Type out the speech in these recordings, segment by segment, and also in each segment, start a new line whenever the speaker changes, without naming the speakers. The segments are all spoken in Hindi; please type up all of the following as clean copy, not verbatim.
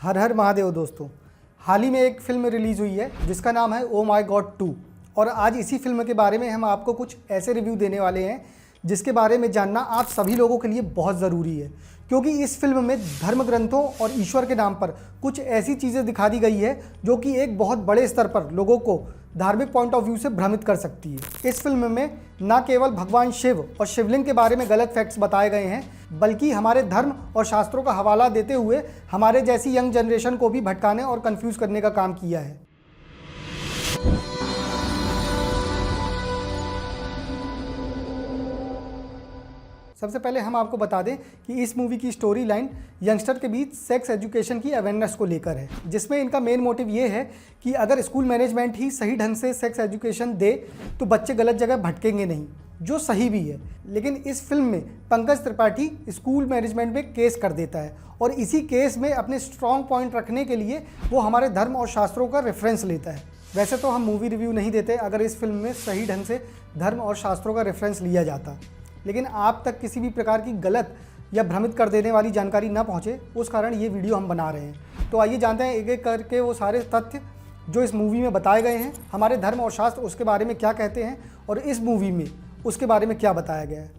हर हर महादेव दोस्तों। हाल ही में एक फिल्म रिलीज़ हुई है जिसका नाम है ओ माय गॉड 2 और आज इसी फिल्म के बारे में हम आपको कुछ ऐसे रिव्यू देने वाले हैं जिसके बारे में जानना आप सभी लोगों के लिए बहुत ज़रूरी है, क्योंकि इस फिल्म में धर्म ग्रंथों और ईश्वर के नाम पर कुछ ऐसी चीज़ें दिखा दी गई है जो कि एक बहुत बड़े स्तर पर लोगों को धार्मिक पॉइंट ऑफ व्यू से भ्रमित कर सकती है। इस फिल्म में न केवल भगवान शिव और शिवलिंग के बारे में गलत फैक्ट्स बताए गए हैं, बल्कि हमारे धर्म और शास्त्रों का हवाला देते हुए हमारे जैसी यंग जनरेशन को भी भटकाने और कंफ्यूज करने का काम किया है। सबसे पहले हम आपको बता दें कि इस मूवी की स्टोरी लाइन यंगस्टर के बीच सेक्स एजुकेशन की अवेयरनेस को लेकर है, जिसमें इनका मेन मोटिव ये है कि अगर स्कूल मैनेजमेंट ही सही ढंग से सेक्स एजुकेशन दे तो बच्चे गलत जगह भटकेंगे नहीं, जो सही भी है। लेकिन इस फिल्म में पंकज त्रिपाठी स्कूल मैनेजमेंट में केस कर देता है और इसी केस में अपने स्ट्रॉन्ग पॉइंट रखने के लिए वो हमारे धर्म और शास्त्रों का रेफरेंस लेता है। वैसे तो हम मूवी रिव्यू नहीं देते अगर इस फिल्म में सही ढंग से धर्म और शास्त्रों का रेफरेंस लिया जाता, लेकिन आप तक किसी भी प्रकार की गलत या भ्रमित कर देने वाली जानकारी ना पहुंचे, उस कारण ये वीडियो हम बना रहे हैं। तो आइए जानते हैं एक एक करके वो सारे तथ्य जो इस मूवी में बताए गए हैं, हमारे धर्म और शास्त्र उसके बारे में क्या कहते हैं और इस मूवी में उसके बारे में क्या बताया गया है।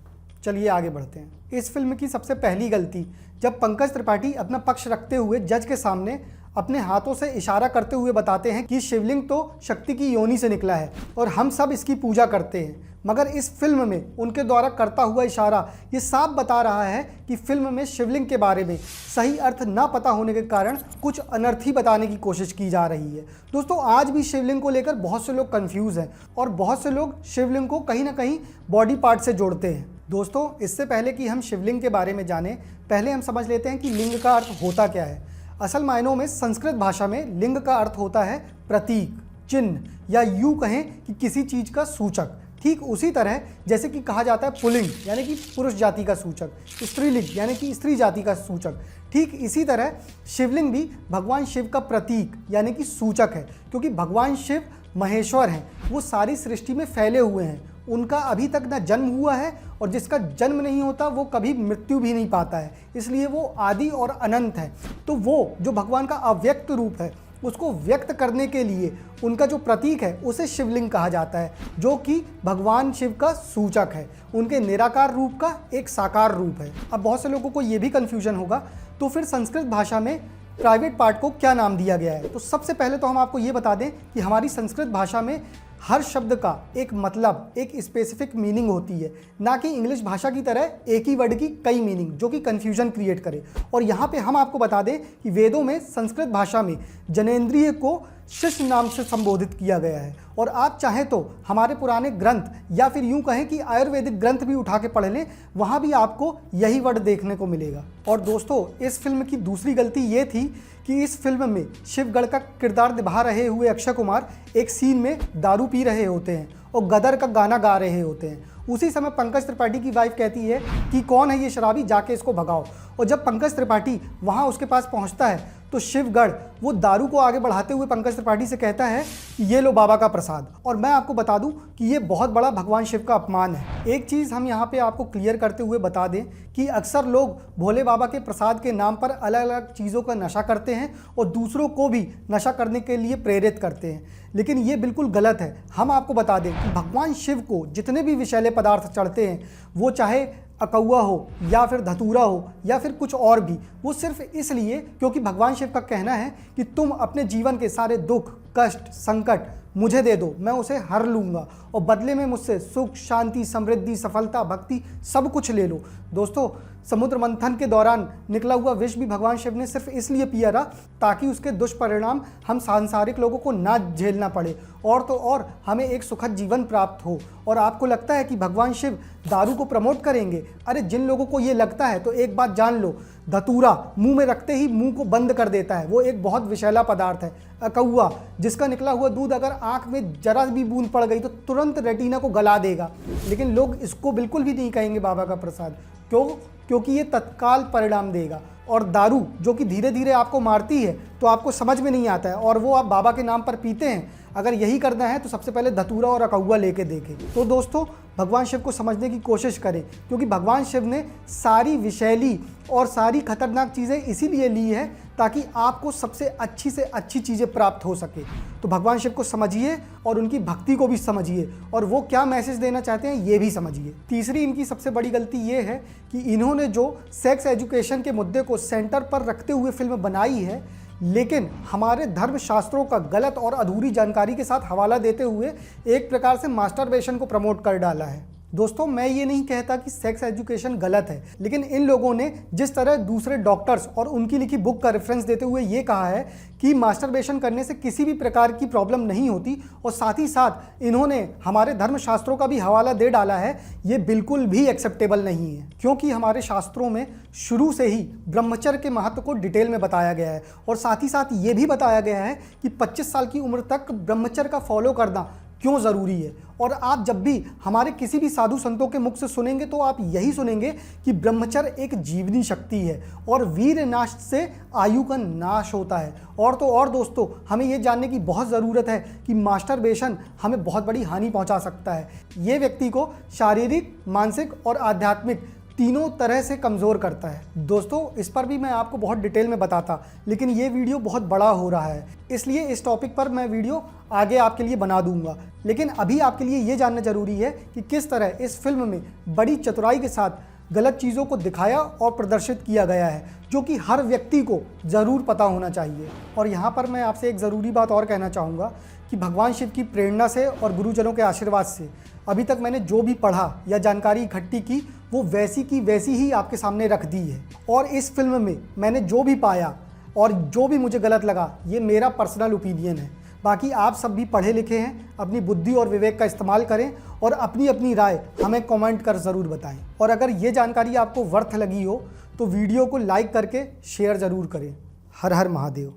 चलिए आगे बढ़ते हैं। इस फिल्म की सबसे पहली गलती जब पंकज त्रिपाठी अपना पक्ष रखते हुए जज के सामने अपने हाथों से इशारा करते हुए बताते हैं कि शिवलिंग तो शक्ति की योनि से निकला है और हम सब इसकी पूजा करते हैं, मगर इस फिल्म में उनके द्वारा करता हुआ इशारा ये साफ बता रहा है कि फिल्म में शिवलिंग के बारे में सही अर्थ ना पता होने के कारण कुछ अनर्थ ही बताने की कोशिश की जा रही है। दोस्तों, आज भी शिवलिंग को लेकर बहुत से लोग कंफ्यूज हैं और बहुत से लोग शिवलिंग को कहीं ना कहीं बॉडी पार्ट से जोड़ते हैं। दोस्तों, इससे पहले कि हम शिवलिंग के बारे में जानें, पहले हम समझ लेते हैं कि लिंग का अर्थ होता क्या है। असल मायनों में संस्कृत भाषा में लिंग का अर्थ होता है प्रतीक, चिन्ह या यूँ कहें कि किसी चीज़ का सूचक। ठीक उसी तरह जैसे कि कहा जाता है पुल्लिंग यानी कि पुरुष जाति का सूचक, स्त्रीलिंग यानी कि स्त्री जाति का सूचक, ठीक इसी तरह शिवलिंग भी भगवान शिव का प्रतीक यानी कि सूचक है, क्योंकि भगवान शिव महेश्वर हैं, वो सारी सृष्टि में फैले हुए हैं। उनका अभी तक ना जन्म हुआ है और जिसका जन्म नहीं होता वो कभी मृत्यु भी नहीं पाता है, इसलिए वो आदि और अनंत है। तो वो जो भगवान का अव्यक्त रूप है उसको व्यक्त करने के लिए उनका जो प्रतीक है उसे शिवलिंग कहा जाता है, जो कि भगवान शिव का सूचक है, उनके निराकार रूप का एक साकार रूप है। अब बहुत से लोगों को ये भी कन्फ्यूजन होगा, तो फिर संस्कृत भाषा में प्राइवेट पार्ट को क्या नाम दिया गया है। तो सबसे पहले तो हम आपको ये बता दें कि हमारी संस्कृत भाषा में हर शब्द का एक मतलब, एक स्पेसिफिक मीनिंग होती है, ना कि इंग्लिश भाषा की तरह एक ही वर्ड की कई मीनिंग जो कि कन्फ्यूजन क्रिएट करे। और यहाँ पे हम आपको बता दें कि वेदों में संस्कृत भाषा में जनेंद्रिय को शिष्य नाम से संबोधित किया गया है। और आप चाहें तो हमारे पुराने ग्रंथ या फिर यूँ कहें कि आयुर्वेदिक ग्रंथ भी उठा के पढ़ लें, वहाँ भी आपको यही वर्ड देखने को मिलेगा। और दोस्तों, इस फिल्म की दूसरी गलती ये थी कि इस फिल्म में शिवगढ़ का किरदार निभा रहे हुए अक्षय कुमार एक सीन में दारू पी रहे होते हैं और गदर का गाना गा रहे होते हैं। उसी समय पंकज त्रिपाठी की वाइफ कहती है कि कौन है ये शराबी, जाके इसको भगाओ। और जब पंकज त्रिपाठी वहाँ उसके पास पहुँचता है तो शिवगढ़ वो दारू को आगे बढ़ाते हुए पंकज त्रिपाठी से कहता है कि ये लो बाबा का प्रसाद। और मैं आपको बता दूं कि ये बहुत बड़ा भगवान शिव का अपमान है। एक चीज़ हम यहाँ पे आपको क्लियर करते हुए बता दें कि अक्सर लोग भोले बाबा के प्रसाद के नाम पर अलग अलग चीज़ों का नशा करते हैं और दूसरों को भी नशा करने के लिए प्रेरित करते हैं, लेकिन ये बिल्कुल गलत है। हम आपको बता दें कि भगवान शिव को जितने भी विषैले पदार्थ चढ़ते हैं, वो चाहे अकौआ हो या फिर धतूरा हो या फिर कुछ और भी, वो सिर्फ इसलिए क्योंकि भगवान शिव का कहना है कि तुम अपने जीवन के सारे दुख, कष्ट, संकट मुझे दे दो, मैं उसे हर लूँगा और बदले में मुझसे सुख, शांति, समृद्धि, सफलता, भक्ति सब कुछ ले लो। दोस्तों, समुद्र मंथन के दौरान निकला हुआ विष भी भगवान शिव ने सिर्फ इसलिए पिया था ताकि उसके दुष्परिणाम हम सांसारिक लोगों को ना झेलना पड़े और तो और हमें एक सुखद जीवन प्राप्त हो। और आपको लगता है कि भगवान शिव दारू को प्रमोट करेंगे? अरे, जिन लोगों को ये लगता है तो एक बात जान लो, धतूरा मुंह में रखते ही मुंह को बंद कर देता है, वो एक बहुत विषैला पदार्थ है। अकौआ, जिसका निकला हुआ दूध अगर आंख में जरा भी बूंद पड़ गई तो तुरंत रेटिना को गला देगा, लेकिन लोग इसको बिल्कुल भी नहीं कहेंगे बाबा का प्रसाद। क्यों? क्योंकि ये तत्काल परिणाम देगा। और दारू जो कि धीरे धीरे आपको मारती है, तो आपको समझ में नहीं आता है और वो आप बाबा के नाम पर पीते हैं, अगर यही करना है तो सबसे पहले धतूरा और अकौआ लेके देखें। तो दोस्तों, भगवान शिव को समझने की कोशिश करें, क्योंकि भगवान शिव ने सारी विषैली और सारी खतरनाक चीज़ें इसीलिए ली है ताकि आपको सबसे अच्छी से अच्छी चीज़ें प्राप्त हो सके। तो भगवान शिव को समझिए और उनकी भक्ति को भी समझिए और वो क्या मैसेज देना चाहते हैं ये भी समझिए। तीसरी इनकी सबसे बड़ी गलती ये है कि इन्होंने जो सेक्स एजुकेशन के मुद्दे को सेंटर पर रखते हुए फिल्म बनाई है, लेकिन हमारे धर्म शास्त्रों का गलत और अधूरी जानकारी के साथ हवाला देते हुए एक प्रकार से मास्टरबेशन को प्रमोट कर डाला है। दोस्तों, मैं ये नहीं कहता कि सेक्स एजुकेशन गलत है, लेकिन इन लोगों ने जिस तरह दूसरे डॉक्टर्स और उनकी लिखी बुक का रेफरेंस देते हुए ये कहा है कि मास्टरबेशन करने से किसी भी प्रकार की प्रॉब्लम नहीं होती, और साथ ही साथ इन्होंने हमारे धर्म शास्त्रों का भी हवाला दे डाला है, ये बिल्कुल भी एक्सेप्टेबल नहीं है। क्योंकि हमारे शास्त्रों में शुरू से ही ब्रह्मचर्य के महत्व को डिटेल में बताया गया है और साथ ही साथ ये भी बताया गया है कि 25 साल की उम्र तक ब्रह्मचर्य का फॉलो करना क्यों ज़रूरी है। और आप जब भी हमारे किसी भी साधु संतों के मुख से सुनेंगे तो आप यही सुनेंगे कि ब्रह्मचर्य एक जीवनी शक्ति है और वीर नाश से आयु का नाश होता है। और तो और दोस्तों, हमें ये जानने की बहुत ज़रूरत है कि मास्टरबेशन हमें बहुत बड़ी हानि पहुंचा सकता है। ये व्यक्ति को शारीरिक, मानसिक और आध्यात्मिक तीनों तरह से कमज़ोर करता है। दोस्तों, इस पर भी मैं आपको बहुत डिटेल में बताता, लेकिन ये वीडियो बहुत बड़ा हो रहा है, इसलिए इस टॉपिक पर मैं वीडियो आगे आपके लिए बना दूंगा। लेकिन अभी आपके लिए ये जानना ज़रूरी है कि किस तरह इस फिल्म में बड़ी चतुराई के साथ गलत चीज़ों को दिखाया और प्रदर्शित किया गया है, जो कि हर व्यक्ति को ज़रूर पता होना चाहिए। और यहाँ पर मैं आपसे एक ज़रूरी बात और कहना चाहूँगा कि भगवान शिव की प्रेरणा से और गुरुजनों के आशीर्वाद से अभी तक मैंने जो भी पढ़ा या जानकारी इकट्ठी की, वो वैसी की वैसी ही आपके सामने रख दी है। और इस फिल्म में मैंने जो भी पाया और जो भी मुझे गलत लगा, ये मेरा पर्सनल ओपिनियन है। बाकी आप सब भी पढ़े लिखे हैं, अपनी बुद्धि और विवेक का इस्तेमाल करें और अपनी अपनी राय हमें कमेंट कर ज़रूर बताएं। और अगर ये जानकारी आपको वर्थ लगी हो तो वीडियो को लाइक करके शेयर ज़रूर करें। हर हर महादेव।